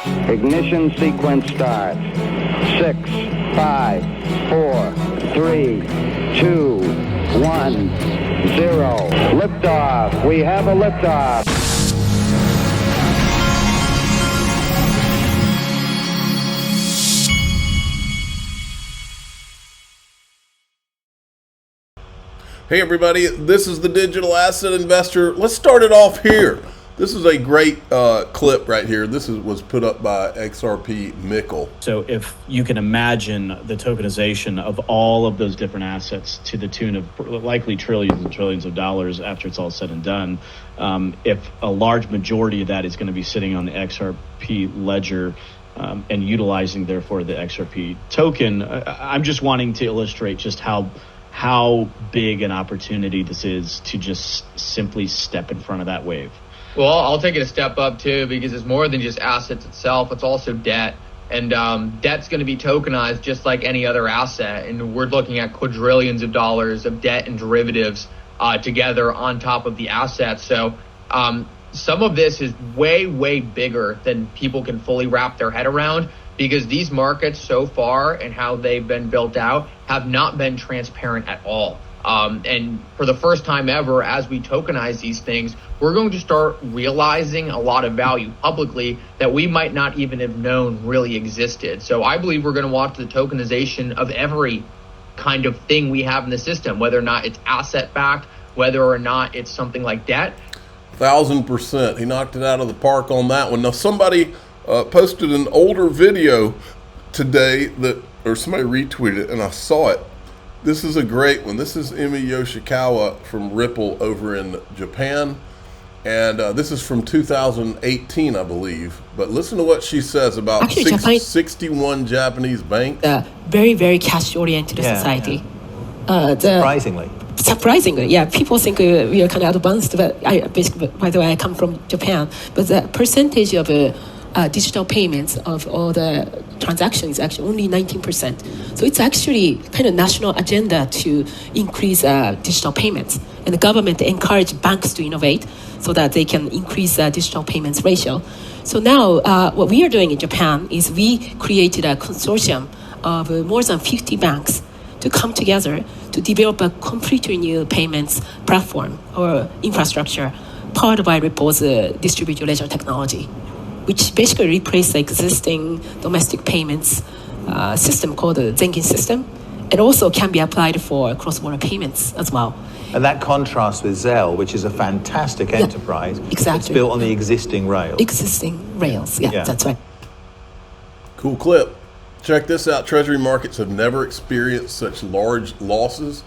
Ignition sequence start. 6, 5, 4, 3, 2, 1, 0. Liftoff. We have a liftoff. Hey everybody, this is the Digital Asset Investor. Let's start it off here. This is a great clip right here. This was put up by XRP Mickle. So if you can imagine the tokenization of all of those different assets to the tune of likely trillions and trillions of dollars after it's all said and done, if a large majority of that is going to be sitting on the XRP ledger and utilizing, therefore, the XRP token, I'm just wanting to illustrate just how big an opportunity this is to just simply step in front of that wave. Well, I'll take it a step up too, because it's more than just assets itself. It's also debt, and debt's going to be tokenized just like any other asset. And we're looking at quadrillions of dollars of debt and derivatives together on top of the assets. So some of this is way, way bigger than people can fully wrap their head around, because these markets so far and how they've been built out have not been transparent at all. And for the first time ever, as we tokenize these things, we're going to start realizing a lot of value publicly that we might not even have known really existed. So I believe we're going to watch the tokenization of every kind of thing we have in the system, whether or not it's asset backed, whether or not it's something like debt. 1,000%. He knocked it out of the park on that one. Now somebody posted an older video today or somebody retweeted it and I saw it. This is a great one. This is Emi Yoshikawa from Ripple over in Japan. And this is from 2018, I believe. But listen to what she says about 61 Japanese banks. Very, very cash-oriented society. Surprisingly, yeah. People think we are kind of advanced, but by the way, I come from Japan. But the percentage of digital payments of all the transactions is actually only 19%. So it's actually kind of national agenda to increase digital payments. And the government encourage banks to innovate so that they can increase digital payments ratio. So now what we are doing in Japan is we created a consortium of more than 50 banks to come together to develop a completely new payments platform or infrastructure powered by Ripple's distributed ledger technology, which basically replaced the existing domestic payments system called the Zenkin system, and also can be applied for cross-border payments as well. And that contrasts with Zelle, which is a fantastic enterprise. Exactly. It's built on the existing rails. Yeah, that's right. Cool clip. Check this out. Treasury markets have never experienced such large losses.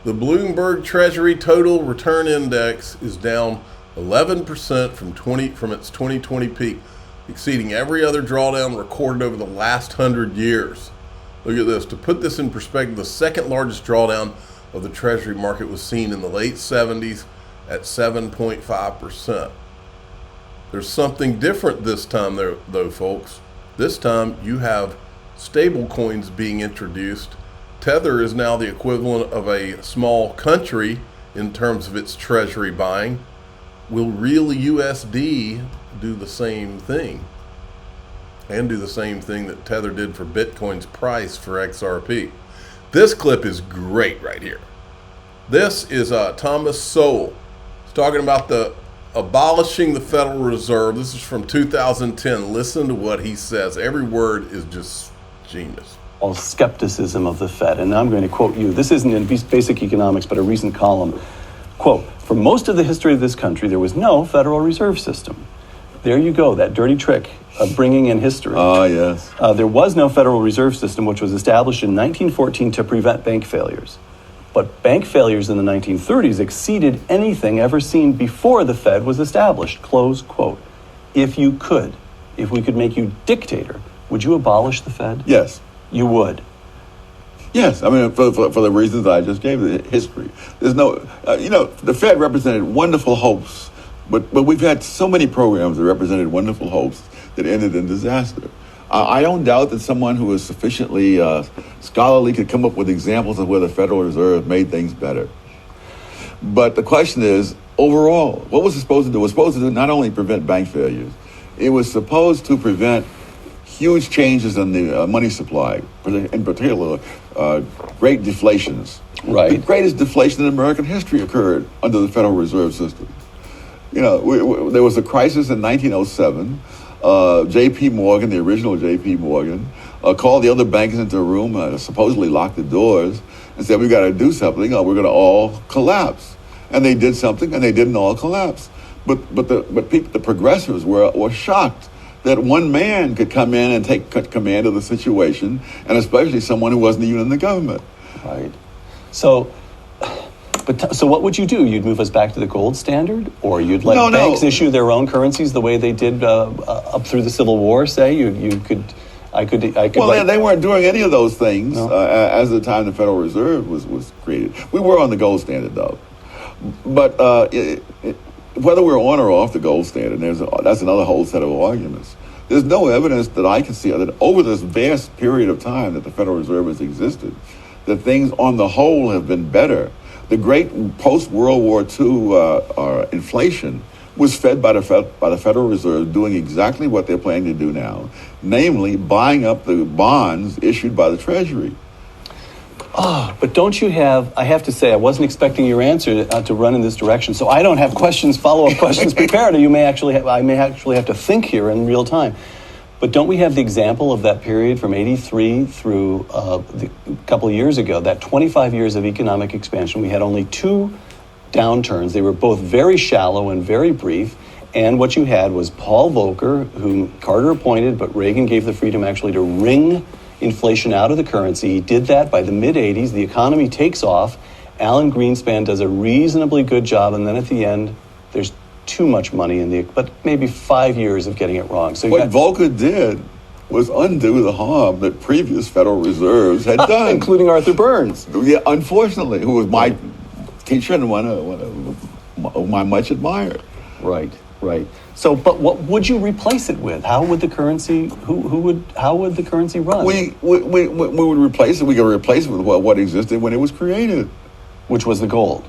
The Bloomberg Treasury Total Return Index is down 11% from its 2020 peak, exceeding every other drawdown recorded over the last 100 years. Look at this. To put this in perspective, the second largest drawdown of the Treasury market was seen in the late 70s at 7.5%. There's something different this time though, folks. This time you have stable coins being introduced. Tether is now the equivalent of a small country in terms of its treasury buying. Will real USD do the same thing? And do the same thing that Tether did for Bitcoin's price for XRP? This clip is great right here. This is Thomas Sowell. He's talking about the abolishing the Federal Reserve. This is from 2010. Listen to what he says. Every word is just genius. All skepticism of the Fed. And I'm going to quote you. This isn't in basic economics, but a recent column. Quote, for most of the history of this country, there was no Federal Reserve System. There you go, that dirty trick of bringing in history. Oh, yes. There was no Federal Reserve System, which was established in 1914 to prevent bank failures. But bank failures in the 1930s exceeded anything ever seen before the Fed was established. Close quote. If we could make you dictator, would you abolish the Fed? Yes. You would? Yes. I mean, for the reasons I just gave, the history. There's no, the Fed represented wonderful hopes, but we've had so many programs that represented wonderful hopes that ended in disaster. I don't doubt that someone who is sufficiently scholarly could come up with examples of where the Federal Reserve made things better. But the question is, overall, what was it supposed to do? It was supposed to not only prevent bank failures, it was supposed to prevent huge changes in the money supply, in particular, great deflations. Right. The greatest deflation in American history occurred under the Federal Reserve System. You know, there was a crisis in 1907. J.P. Morgan, the original J.P. Morgan, called the other bankers into a room, supposedly locked the doors, and said, "We got to do something, or we're going to all collapse." And they did something, and they didn't all collapse. But the progressives were shocked that one man could come in and take command of the situation, and especially someone who wasn't even in the government. Right. So what would you do? You'd move us back to the gold standard, or you'd let banks issue their own currencies the way they did up through the Civil War? Say I could. Well, they weren't doing any of those things as the time the Federal Reserve was created. We were on the gold standard, though. But whether we're on or off the gold standard, that's another whole set of arguments. There's no evidence that I can see that over this vast period of time that the Federal Reserve has existed, that things on the whole have been better. The great post-World War II inflation was fed by the Federal Reserve doing exactly what they're planning to do now, namely buying up the bonds issued by the Treasury. But don't you have, I have to say, I wasn't expecting your answer to run in this direction, so I don't have follow-up questions prepared, or I may actually have to think here in real time. But don't we have the example of that period from 83 through a couple of years ago, that 25 years of economic expansion? We had only two downturns. They were both very shallow and very brief. And what you had was Paul Volcker, whom Carter appointed, but Reagan gave the freedom actually to wring inflation out of the currency. He did that by the mid-'80s. The economy takes off. Alan Greenspan does a reasonably good job. And then at the end, there's too much money but maybe 5 years of getting it wrong. So what Volcker did was undo the harm that previous Federal Reserves had done. Including Arthur Burns. Yeah, unfortunately, who was my teacher and one of my much admired. Right. So, but what would you replace it with? How would the currency? How would the currency run? We would replace it. We could replace it with what existed when it was created, which was the gold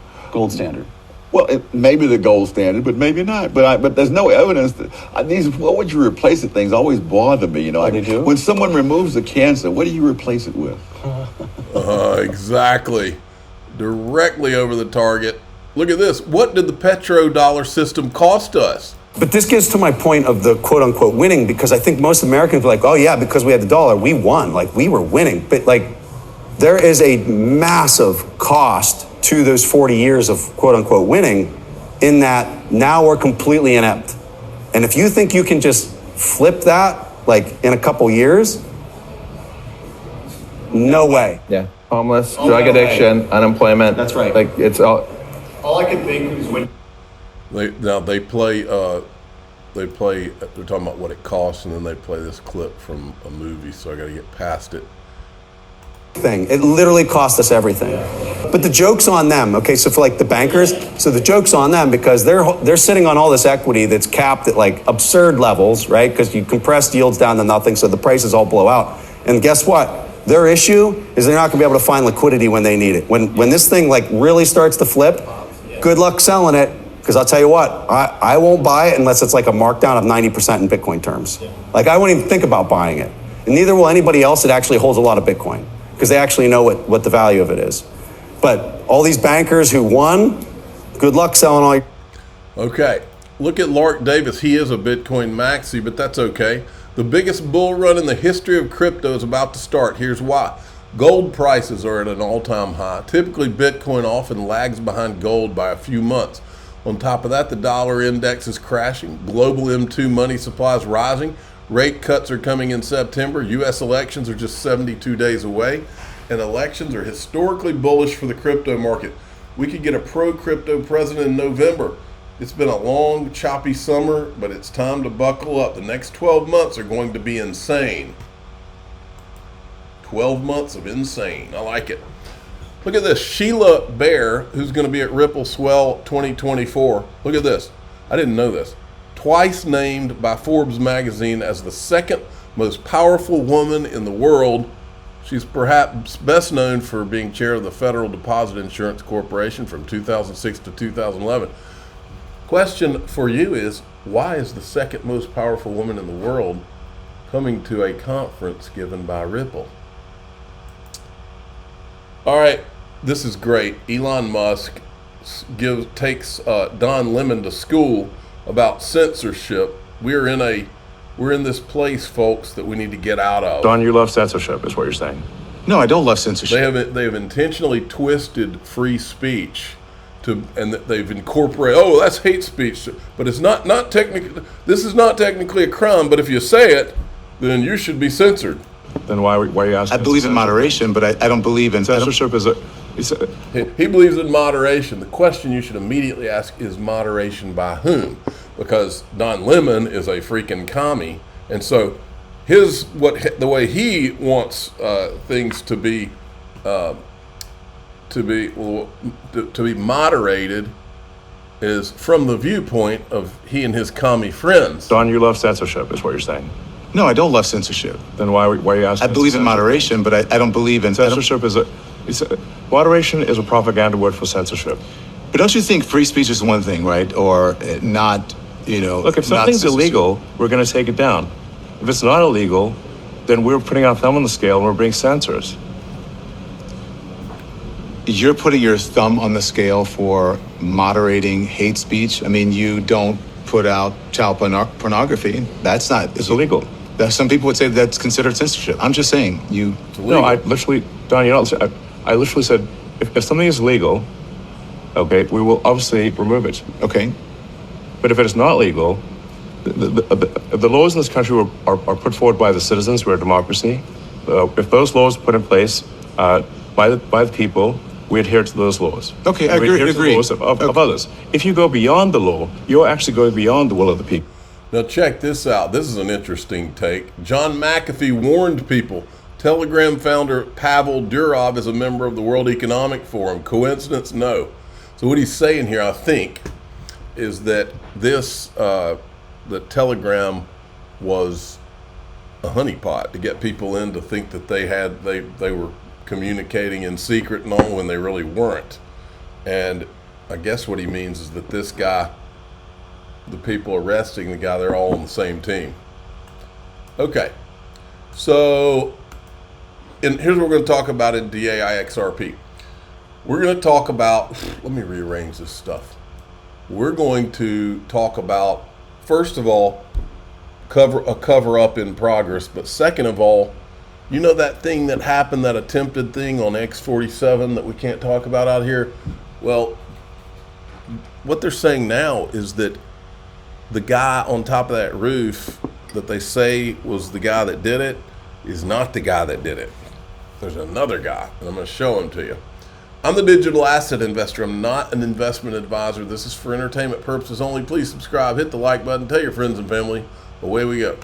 standard. Well, it may be the gold standard, but maybe not. But there's no evidence that what would you replace it? Things always bother me. You know, they do? When someone removes the cancer, what do you replace it with? Exactly, directly over the target. Look at this. What did the petrodollar system cost us? But this gets to my point of the quote unquote winning, because I think most Americans are like, oh yeah, because we had the dollar, we won. Like, we were winning. But like, there is a massive cost to those 40 years of quote unquote winning, in that now we're completely inept. And if you think you can just flip that like in a couple years, no way. Yeah, homeless, drug addiction, unemployment. That's right. Like, it's all I can think is when They're talking about what it costs, and then they play this clip from a movie, so I got to get past it. It literally cost us everything. But the joke's on them. Okay, so for like the bankers, so the joke's on them because they're sitting on all this equity that's capped at like absurd levels, right? Because you compress yields down to nothing, so the prices all blow out. And guess what? Their issue is they're not going to be able to find liquidity when they need it. When this thing like really starts to flip, good luck selling it. Because I'll tell you what, I won't buy it unless it's like a markdown of 90% in Bitcoin terms. Like, I won't even think about buying it. And neither will anybody else that actually holds a lot of Bitcoin, because they actually know what the value of it is. But all these bankers who won, good luck selling all your... Okay, look at Lark Davis. He is a Bitcoin maxi, but that's okay. The biggest bull run in the history of crypto is about to start. Here's why. Gold prices are at an all-time high. Typically, Bitcoin often lags behind gold by a few months. On top of that, the dollar index is crashing. Global M2 money supply is rising. Rate cuts are coming in September. U.S. elections are just 72 days away. And elections are historically bullish for the crypto market. We could get a pro-crypto president in November. It's been a long, choppy summer, but it's time to buckle up. The next 12 months are going to be insane. 12 months of insane. I like it. Look at this. Sheila Bair, who's going to be at Ripple Swell 2024. Look at this. I didn't know this. Twice named by Forbes magazine as the second most powerful woman in the world. She's perhaps best known for being chair of the Federal Deposit Insurance Corporation from 2006 to 2011. Question for you is, Why is the second most powerful woman in the world coming to a conference given by Ripple? All right, this is great. Elon Musk takes Don Lemon to school about censorship. We're in this place, folks, that we need to get out of. Don, you love censorship, is what you're saying. No, I don't love censorship. They have intentionally twisted free speech and they've incorporated. Oh, that's hate speech, but it's not technically. This is not technically a crime. But if you say it, then you should be censored. Then why are you asking? I believe in moderation, but I don't believe in censorship. He believes in moderation. The question you should immediately ask is moderation by whom? Because Don Lemon is a freaking commie, and so the way he wants things to be moderated is from the viewpoint of he and his commie friends. Don, you love censorship, is what you're saying. No, I don't love censorship. Then why are you asking? I believe in moderation, but I don't believe in censorship. Moderation is a propaganda word for censorship. But don't you think free speech is one thing, right? Or not, Look, if something's illegal, we're going to take it down. If it's not illegal, then we're putting our thumb on the scale and we're being censors. You're putting your thumb on the scale for moderating hate speech. I mean, you don't put out child pornography. That's not. It's illegal. Some people would say that's considered censorship. I'm just saying you. No, I literally, Don. I literally said if something is legal, okay, we will obviously remove it. Okay. But if it is not legal, the laws in this country are put forward by the citizens. We're a democracy. If those laws are put in place by the people, we adhere to those laws. Okay, I agree. To the laws of others. If you go beyond the law, you're actually going beyond the will of the people. Now check this out. This is an interesting take. John McAfee warned people. Telegram founder Pavel Durov is a member of the World Economic Forum. Coincidence? No. So what he's saying here, I think, is that that Telegram was a honeypot to get people in to think that they were communicating in secret and all when they really weren't. And I guess what he means is that this guy, the people arresting the guy, they're all on the same team. Okay, so here's what we're going to talk about in DAI XRP. We're going to talk about, let me rearrange this stuff. We're going to talk about, first of all, cover up in progress, but second of all, you know that thing that happened, that attempted thing on X47 that we can't talk about out here? Well, what they're saying now is that the guy on top of that roof that they say was the guy that did it is not the guy that did it. There's another guy, and I'm going to show him to you. I'm the digital asset investor. I'm not an investment advisor. This is for entertainment purposes only. Please subscribe, hit the like button, tell your friends and family. Away we go.